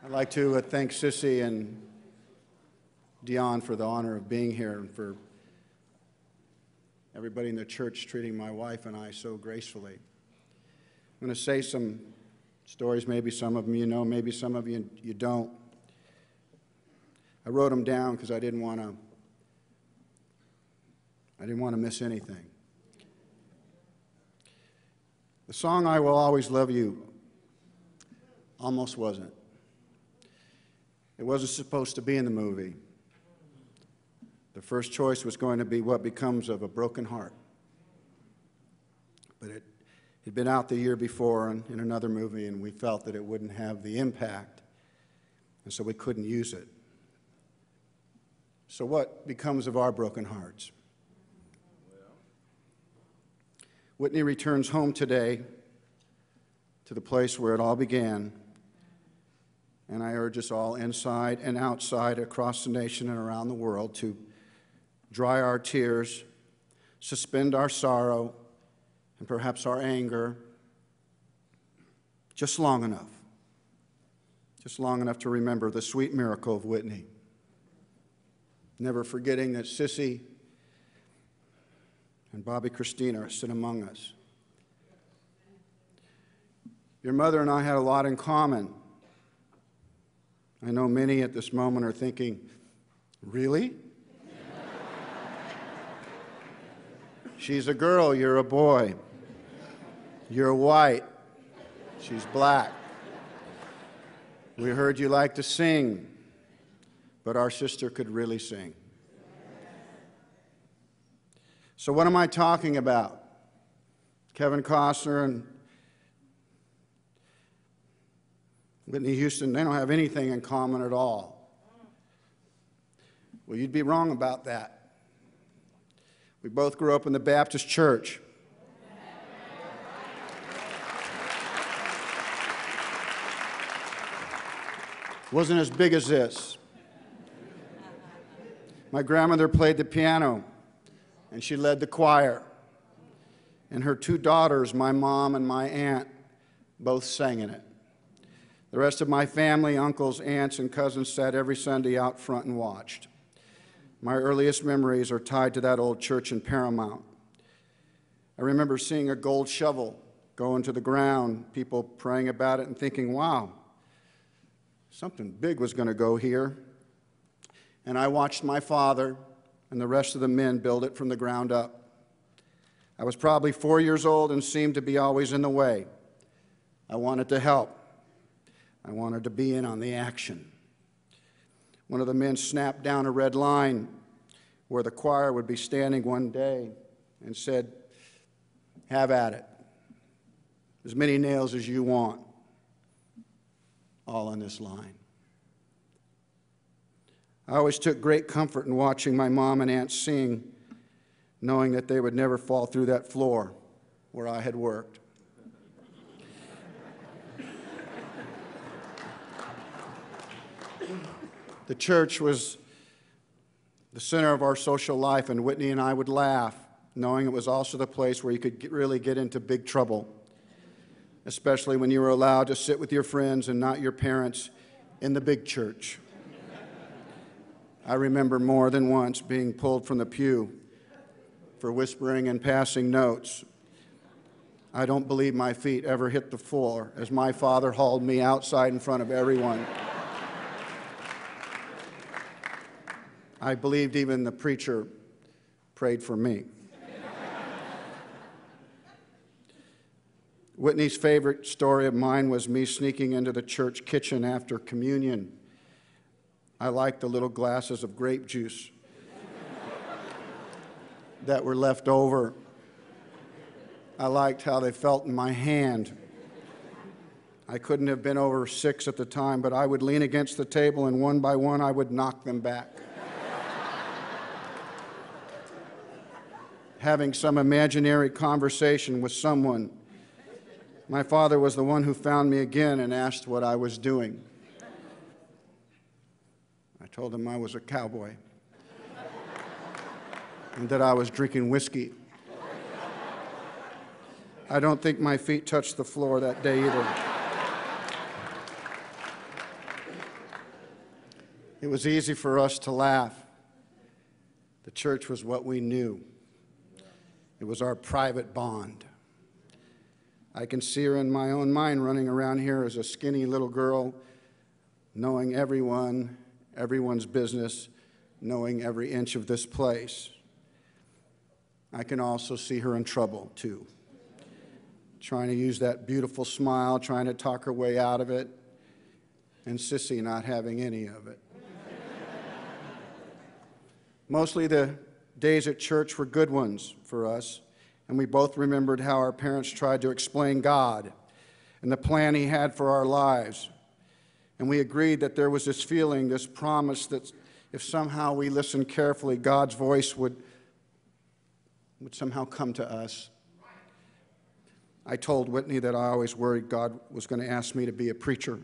I'd like to thank Sissy and Dion for the honor of being here and for everybody in the church treating my wife and I so gracefully. I'm going to say some stories, maybe some of them you know, maybe some of you don't. I wrote them down because I didn't want to miss anything. The song "I Will Always Love You" almost wasn't. It wasn't supposed to be in the movie. The first choice was going to be "What Becomes of a Broken Heart." But it had been out the year before in another movie, and we felt that it wouldn't have the impact, and so we couldn't use it. So what becomes of our broken hearts? Whitney returns home today to the place where it all began, and I urge us all inside and outside across the nation and around the world to dry our tears, suspend our sorrow, and perhaps our anger just long enough to remember the sweet miracle of Whitney. Never forgetting that Sissy and Bobby Christina sit among us. Your mother and I had a lot in common. I know many at this moment are thinking, really? She's a girl, you're a boy. You're white, she's black. We heard you like to sing, but our sister could really sing. So what am I talking about? Kevin Costner and Whitney Houston, they don't have anything in common at all. Well, you'd be wrong about that. We both grew up in the Baptist church. Wasn't as big as this. My grandmother played the piano, and she led the choir. And her two daughters, my mom and my aunt, both sang in it. The rest of my family, uncles, aunts, and cousins sat every Sunday out front and watched. My earliest memories are tied to that old church in Paramount. I remember seeing a gold shovel go into the ground, people praying about it and thinking, wow, something big was going to go here. And I watched my father and the rest of the men build it from the ground up. I was probably 4 years old and seemed to be always in the way. I wanted to help. I wanted to be in on the action. One of the men snapped down a red line where the choir would be standing one day and said, "Have at it. As many nails as you want, all on this line." I always took great comfort in watching my mom and aunt sing, knowing that they would never fall through that floor where I had worked. The church was the center of our social life, and Whitney and I would laugh, knowing it was also the place where you could really get into big trouble, especially when you were allowed to sit with your friends and not your parents in the big church. I remember more than once being pulled from the pew for whispering and passing notes. I don't believe my feet ever hit the floor as my father hauled me outside in front of everyone. I believed even the preacher prayed for me. Whitney's favorite story of mine was me sneaking into the church kitchen after communion. I liked the little glasses of grape juice that were left over. I liked how they felt in my hand. I couldn't have been over 6 at the time, but I would lean against the table and one by one I would knock them back. Having some imaginary conversation with someone. My father was the one who found me again and asked what I was doing. I told him I was a cowboy and that I was drinking whiskey. I don't think my feet touched the floor that day either. was easy for us to laugh. The church was what we knew. It was our private bond. I can see her in my own mind running around here as a skinny little girl, knowing everyone's business, knowing every inch of this place. I can also see her in trouble, too, trying to use that beautiful smile, trying to talk her way out of it, and Sissy not having any of it. Mostly the days at church were good ones for us, and we both remembered how our parents tried to explain God and the plan He had for our lives. And we agreed that there was this feeling, this promise that if somehow we listened carefully, God's voice would somehow come to us. I told Whitney that I always worried God was going to ask me to be a preacher.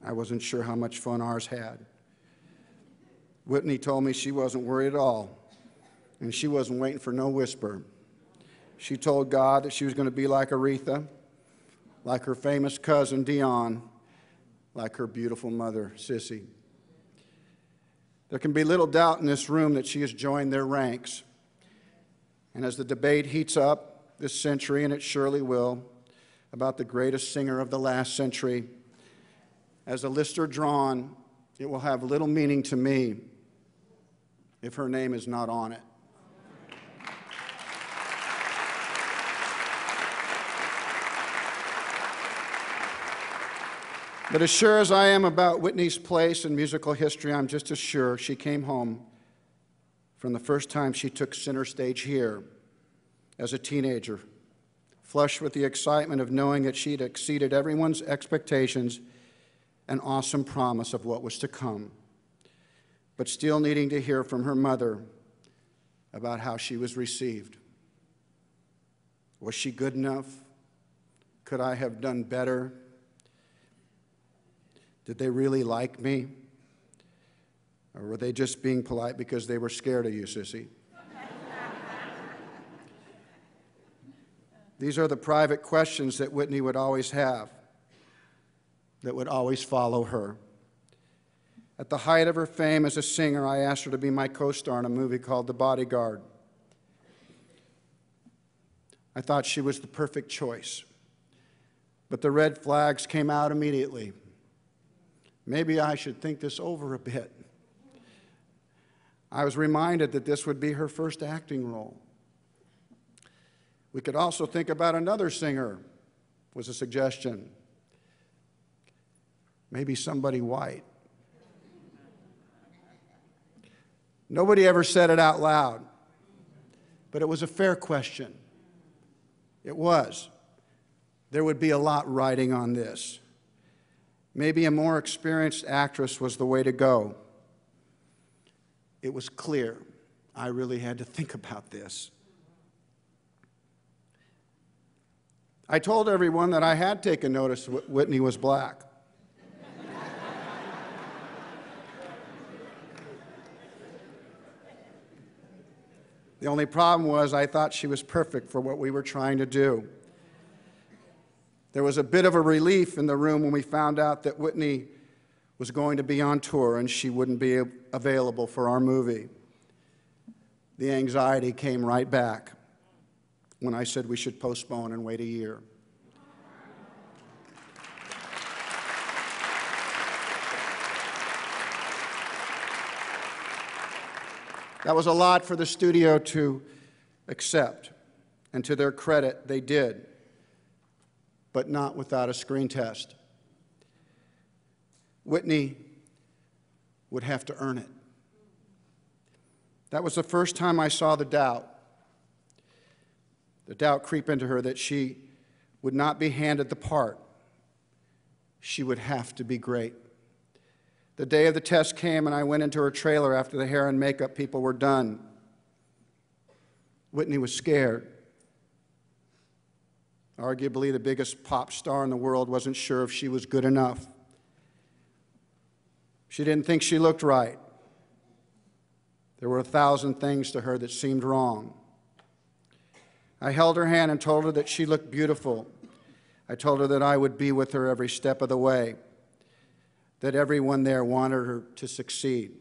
I wasn't sure how much fun ours had. Whitney told me she wasn't worried at all, and she wasn't waiting for no whisper. She told God that she was going to be like Aretha, like her famous cousin Dion, like her beautiful mother, Sissy. There can be little doubt in this room that she has joined their ranks. And as the debate heats up this century, and it surely will, about the greatest singer of the last century, as a list are drawn, it will have little meaning to me if her name is not on it. But as sure as I am about Whitney's place in musical history, I'm just as sure she came home from the first time she took center stage here as a teenager, flushed with the excitement of knowing that she'd exceeded everyone's expectations and awesome promise of what was to come, but still needing to hear from her mother about how she was received. Was she good enough? Could I have done better? Did they really like me? Or were they just being polite because they were scared of you, Sissy? These are the private questions that Whitney would always have, that would always follow her. At the height of her fame as a singer, I asked her to be my co-star in a movie called The Bodyguard. I thought she was the perfect choice, but the red flags came out immediately. Maybe I should think this over a bit. I was reminded that this would be her first acting role. We could also think about another singer, was a suggestion. Maybe somebody white. Nobody ever said it out loud, but it was a fair question. It was. There would be a lot riding on this. Maybe a more experienced actress was the way to go. It was clear I really had to think about this. I told everyone that I had taken notice Whitney was black. The only problem was I thought she was perfect for what we were trying to do. There was a bit of a relief in the room when we found out that Whitney was going to be on tour and she wouldn't be available for our movie. The anxiety came right back when I said we should postpone and wait a year. That was a lot for the studio to accept, and to their credit, they did, but not without a screen test. Whitney would have to earn it. That was the first time I saw the doubt creep into her that she would not be handed the part. She would have to be great. The day of the test came, and I went into her trailer after the hair and makeup people were done. Whitney was scared. Arguably the biggest pop star in the world wasn't sure if she was good enough. She didn't think she looked right. There were 1,000 things to her that seemed wrong. I held her hand and told her that she looked beautiful. I told her that I would be with her every step of the way. that everyone there wanted her to succeed,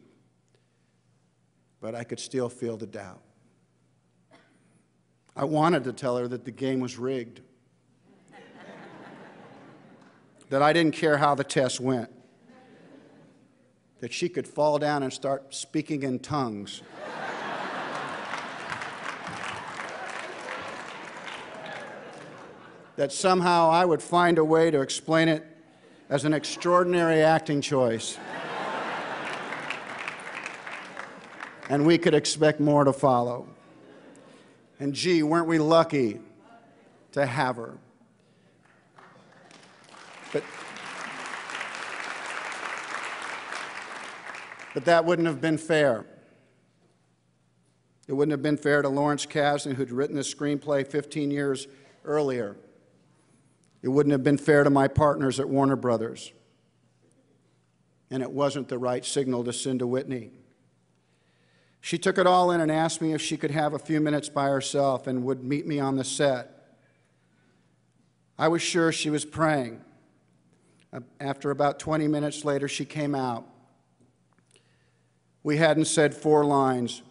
but I could still feel the doubt. I wanted to tell her that the game was rigged, that I didn't care how the test went, that she could fall down and start speaking in tongues. That somehow I would find a way to explain it as an extraordinary acting choice. And we could expect more to follow. And gee, weren't we lucky to have her. But that wouldn't have been fair. It wouldn't have been fair to Lawrence Kasdan, who'd written the screenplay 15 years earlier. It wouldn't have been fair to my partners at Warner Brothers. And it wasn't the right signal to send to Whitney. She took it all in and asked me if she could have a few minutes by herself and would meet me on the set. I was sure she was praying. After about 20 minutes later, she came out. We hadn't said 4 lines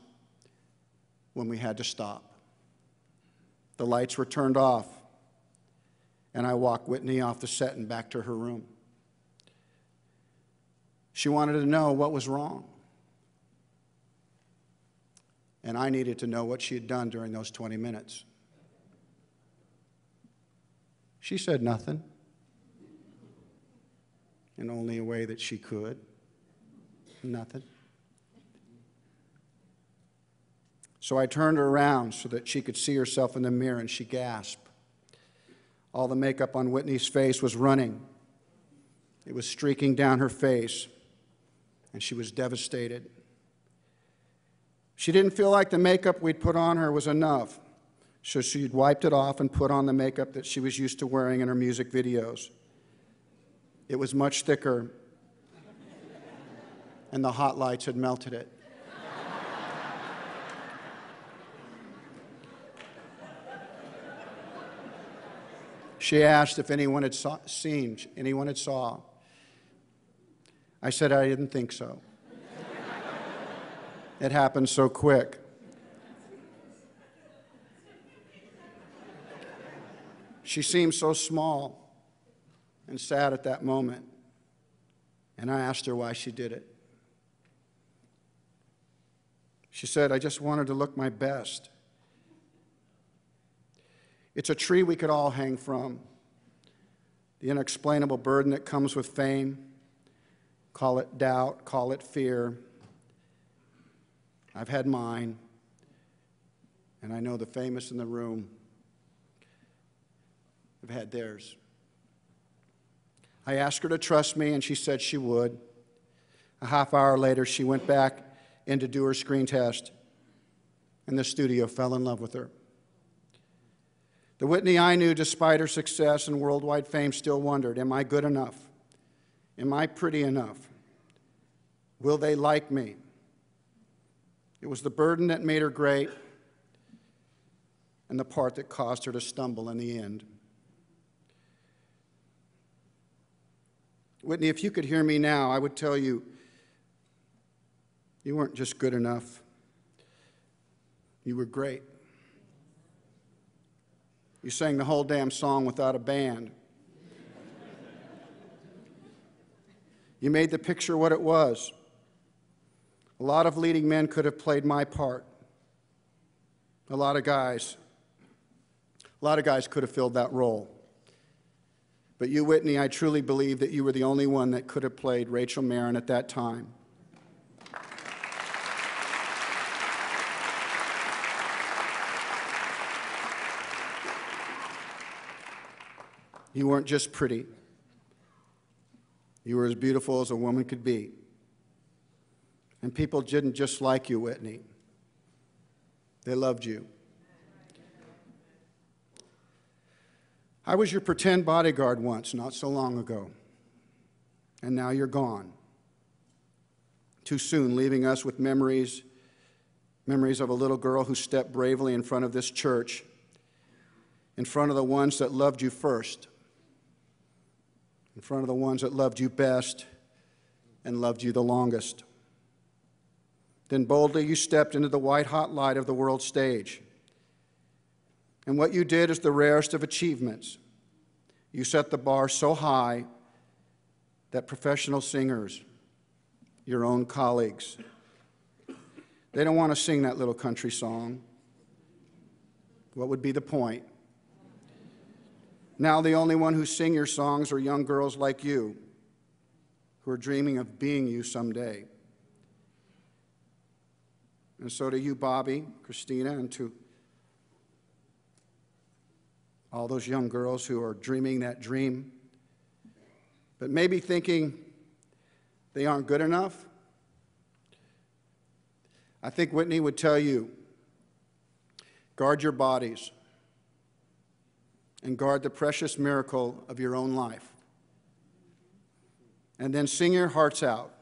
when we had to stop. The lights were turned off, and I walked Whitney off the set and back to her room. She wanted to know what was wrong. And I needed to know what she had done during those 20 minutes. She said nothing, in only a way that she could. Nothing. So I turned her around so that she could see herself in the mirror, and she gasped. All the makeup on Whitney's face was running. It was streaking down her face, and she was devastated. She didn't feel like the makeup we'd put on her was enough, so she'd wiped it off and put on the makeup that she was used to wearing in her music videos. It was much thicker, and the hot lights had melted it. She asked if anyone had saw. I said I didn't think so. It happened so quick. She seemed so small and sad at that moment, and I asked her why she did it. She said, I just wanted to look my best. It's a tree we could all hang from. The unexplainable burden that comes with fame. Call it doubt, call it fear. I've had mine, and I know the famous in the room have had theirs. I asked her to trust me, and she said she would. A half hour later, she went back in to do her screen test, and the studio fell in love with her. The Whitney I knew, despite her success and worldwide fame, still wondered, am I good enough? Am I pretty enough? Will they like me? It was the burden that made her great and the part that caused her to stumble in the end. Whitney, if you could hear me now, I would tell you, you weren't just good enough. You were great. You sang the whole damn song without a band. You made the picture what it was. A lot of leading men could have played my part. A lot of guys could have filled that role. But you, Whitney, I truly believe that you were the only one that could have played Rachel Marron at that time. You weren't just pretty. You were as beautiful as a woman could be. And people didn't just like you, Whitney. They loved you. I was your pretend bodyguard once, not so long ago. And now you're gone. Too soon, leaving us with memories of a little girl who stepped bravely in front of this church, in front of the ones that loved you first, in front of the ones that loved you best, and loved you the longest. Then boldly you stepped into the white-hot light of the world stage. And what you did is the rarest of achievements. You set the bar so high that professional singers, your own colleagues, they don't want to sing that little country song. What would be the point? Now the only one who sing your songs are young girls like you who are dreaming of being you someday. And so to you, Bobby, Christina, and to all those young girls who are dreaming that dream, but maybe thinking they aren't good enough, I think Whitney would tell you, guard your bodies and guard the precious miracle of your own life. And then sing your hearts out,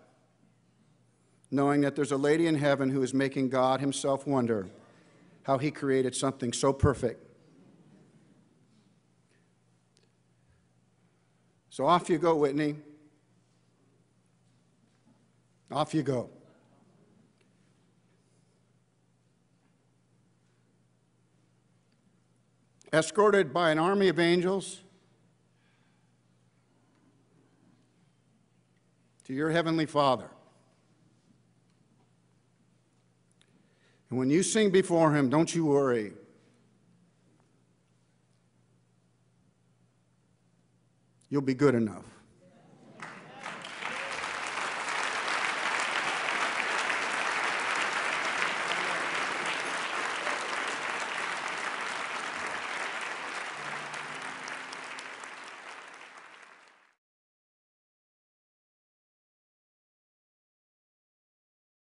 knowing that there's a lady in heaven who is making God himself wonder how he created something so perfect. So off you go, Whitney. Off you go. Escorted by an army of angels to your heavenly Father. And when you sing before him, don't you worry. You'll be good enough.